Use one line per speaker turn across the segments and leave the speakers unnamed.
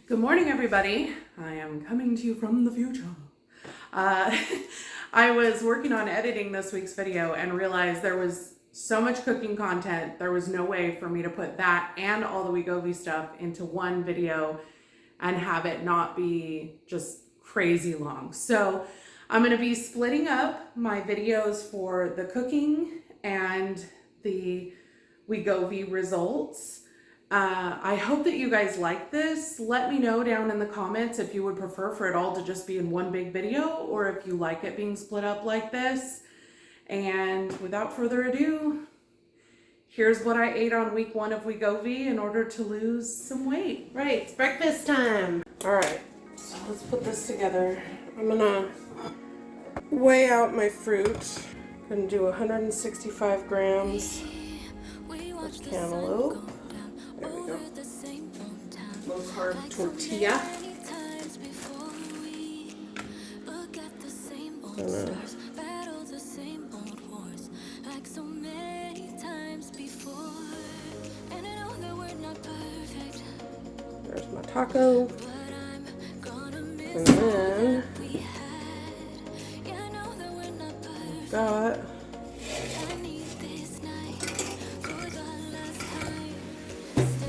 Good morning, everybody. I am coming to you from the future. I was working on editing this week's video and realized there was so much cooking content. There was no way for me to put that and all the WEGOVY stuff into one video and have it not be just crazy long. So I'm going to be splitting up my videos for the cooking and the WEGOVY results. I hope that you guys like this. Let me know down in the comments if you would prefer for it all to just be in one big video or if you like it being split up like this. And without further ado, here's what I ate on week 1 of WEGOVY in order to lose some weight.
Right, it's breakfast time. All right, so let's put this together. I'm gonna weigh out my fruit. I'm gonna do 165 grams of cantaloupe. There we go. Low carb tortilla. There's my taco. And then I've got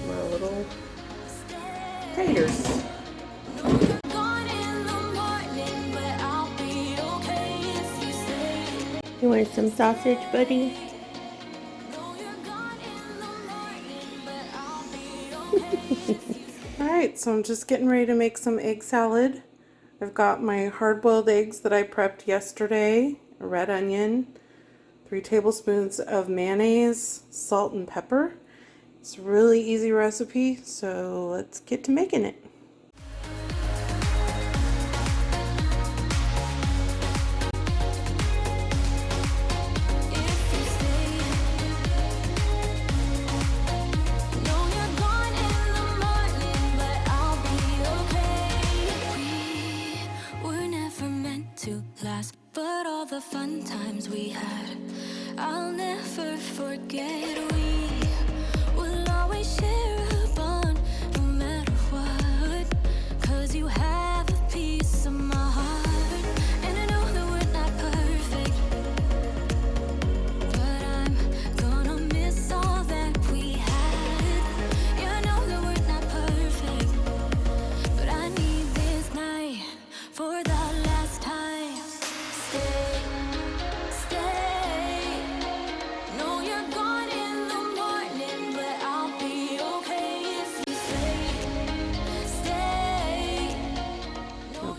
my little taters. You want some sausage, buddy? Alright, so I'm just getting ready to make some egg salad. I've got my hard-boiled eggs that I prepped yesterday, a red onion, 3 tablespoons of mayonnaise, salt and pepper. It's a really easy recipe, so let's get to making it.
But all the fun times we had, I'll never forget. We will always share a bond, no matter what, 'cause you have a piece of my heart. And I know that we're not perfect, but I'm gonna miss all that we had. Yeah, I know that we're not perfect, but I need this night for the last time.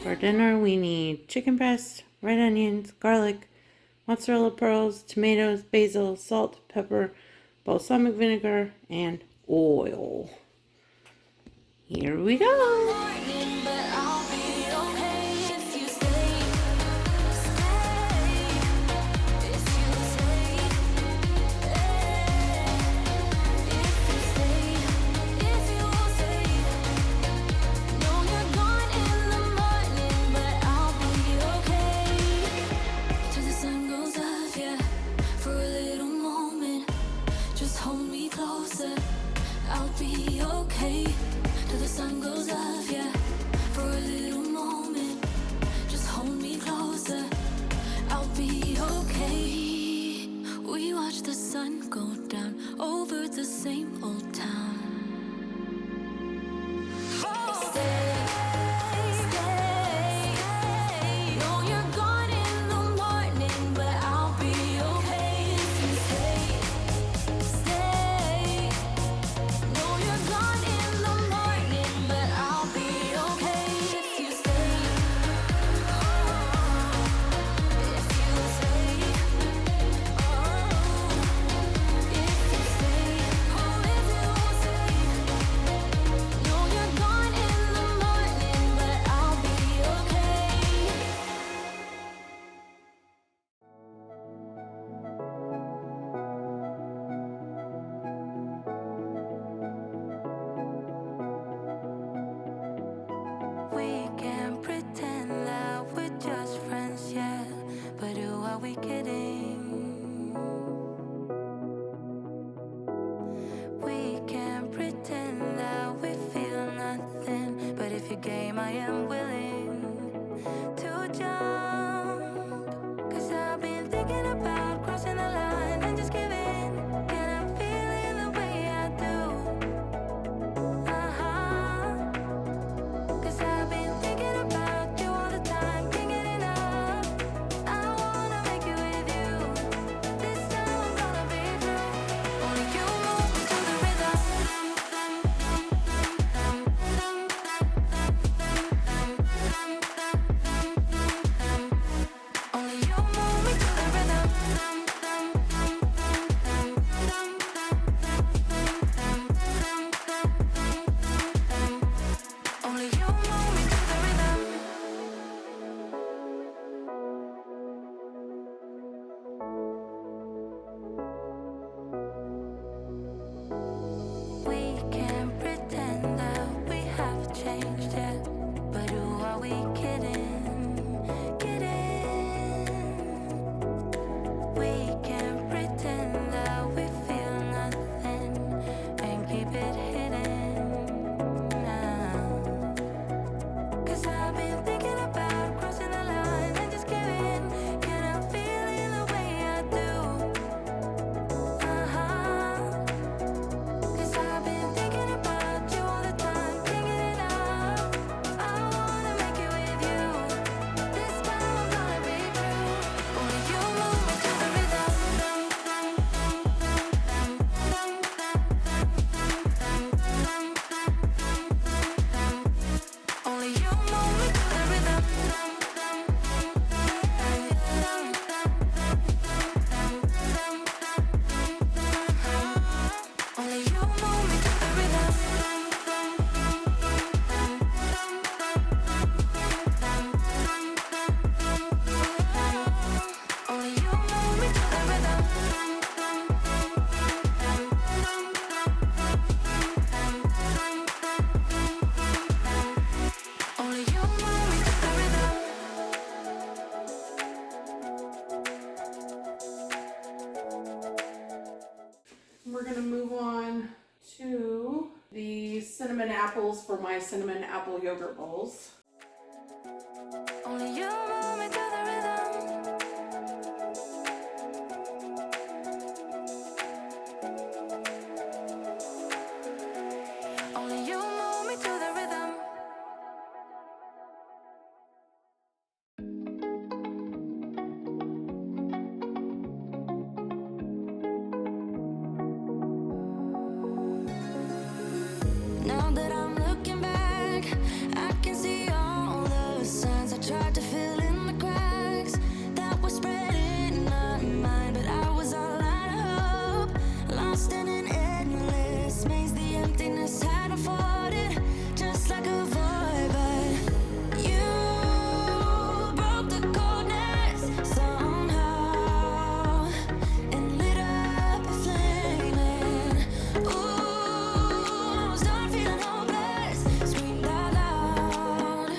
For dinner, we need chicken breast, red onions, garlic, mozzarella pearls, tomatoes, basil, salt, pepper, balsamic vinegar, and oil. Here we go.
I'll be okay till the sun goes up, yeah, for a little game, I am willing to jump. 'Cause I've been thinking about crossing the line and just giving. And I'm feeling the way I do. Cause I've been thinking about you all the time, can't get enough. I wanna make it with you. This time I'm gonna be true. Only you move me to the rhythm. Only you move me to the rhythm. Only you move me to the rhythm. We can't pretend that we have changed yet, but who are we kidding? Kidding. We can't pretend that we feel nothing and keep it hidden now. 'Cause I've been thinking about crossing the line and just giving. And I'm feeling the way I do. 'Cause I've been thinking about you all the time, can't get enough. I wanna make it with you. This time I'm gonna be true. Only you move me to the rhythm. Only you move me to the rhythm. Only you move me to the rhythm. Only you move me to the rhythm. Only you move me to the rhythm.
We're gonna move on to the cinnamon apples for my cinnamon apple yogurt bowls.
Only you move me to the rhythm. Only you move me to the rhythm. Now that I'm looking back, I can see all the signs I tried to fill in the cracks that were spreading in my mind, but I was all out of hope, lost in an endless maze. The emptiness had unfolded just like a void, but you broke the coldness somehow and lit up a flame. Ooh, I was done feeling hopeless, screamed out loud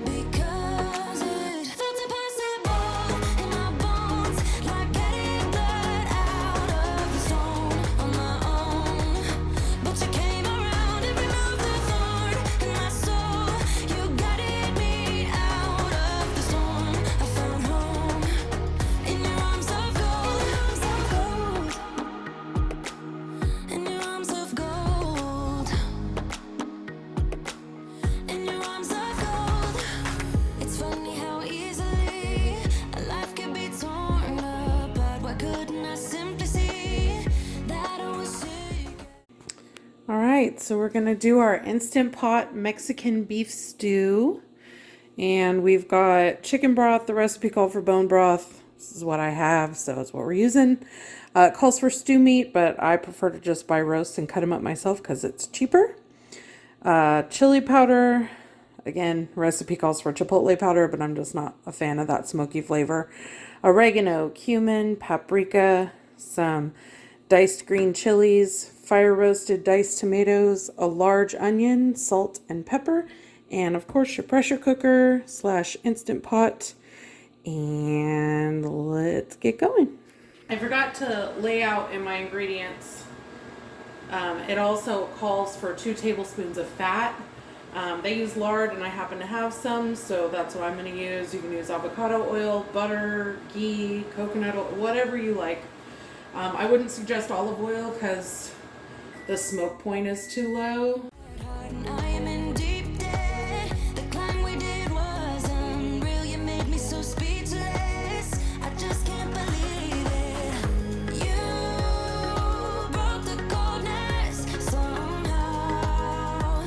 because it felt impossible in my bones, like getting blood out of the stone on my own. But you came around and removed the thorn in my soul. You guided me out of the storm. I found home in your arms of gold, in your arms of gold, in your arms of gold. It's funny how easily a life can be torn apart. Why couldn't I simply see that I was sick?
All right, so we're gonna do our Instant Pot Mexican beef stew. And we've got chicken broth. The recipe called for bone broth. This is what I have, so that's what we're using. It calls for stew meat, but I prefer to just buy roasts and cut them up myself because it's cheaper. Chili powder. Again, recipe calls for chipotle powder, but I'm just not a fan of that smoky flavor. Oregano, cumin, paprika, some diced green chilies, fire roasted diced tomatoes, a large onion, salt and pepper, and of course your pressure cooker / Instant Pot. And let's get going. I forgot to lay out in my ingredients. It also calls for 2 tablespoons of fat. They use lard and I happen to have some, so that's what I'm going to use. You can use avocado oil, butter, ghee, coconut oil, whatever you like. I wouldn't suggest olive oil because the smoke point is too low.
I am in deep debt. The climb we did was unreal. You made me so speechless. I just can't believe it. You broke the coldness somehow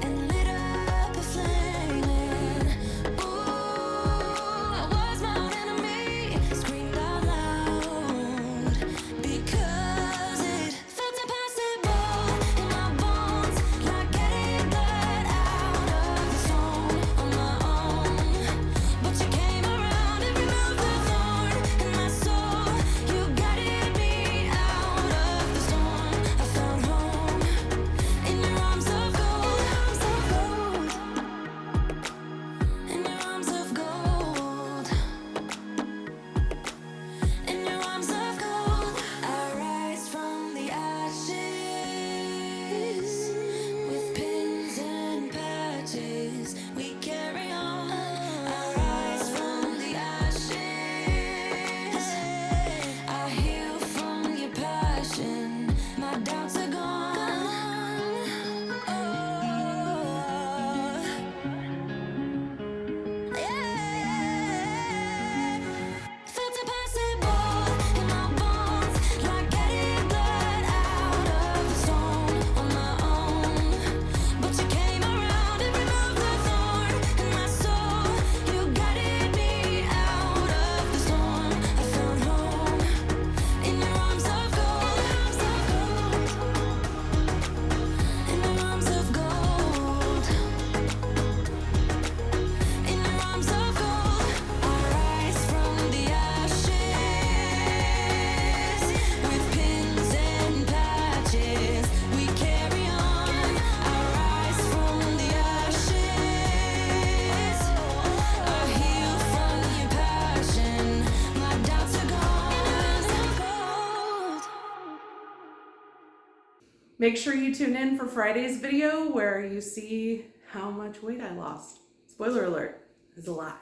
and lit up a flame. Ooh, I was my own enemy. Screamed out loud because it felt impossible in my bones, like getting blood out of the stone on my own. But you came around and removed the thorn in my soul. You guided me out of the storm. I found home in your arms of gold, in your arms of gold, in your arms of gold. I rise from the ashes with pins and patches. We carry on. I rise from the ashes. I heal from your passion. My doubts are gone. Yeah. Felt impossible in my bones, like getting blood out of the stone on my own. But you came around and removed the thorn in my soul. You guided me out of the storm. I found home in your arms of gold, in your arms of gold, in your arms of gold. I rise from the ashes with pins and patches. We carry on. I rise from the ashes. I heal from your passion. My doubts are gone.
Make sure you tune in for Friday's video where you see how much weight I lost. Spoiler alert, it's a lot.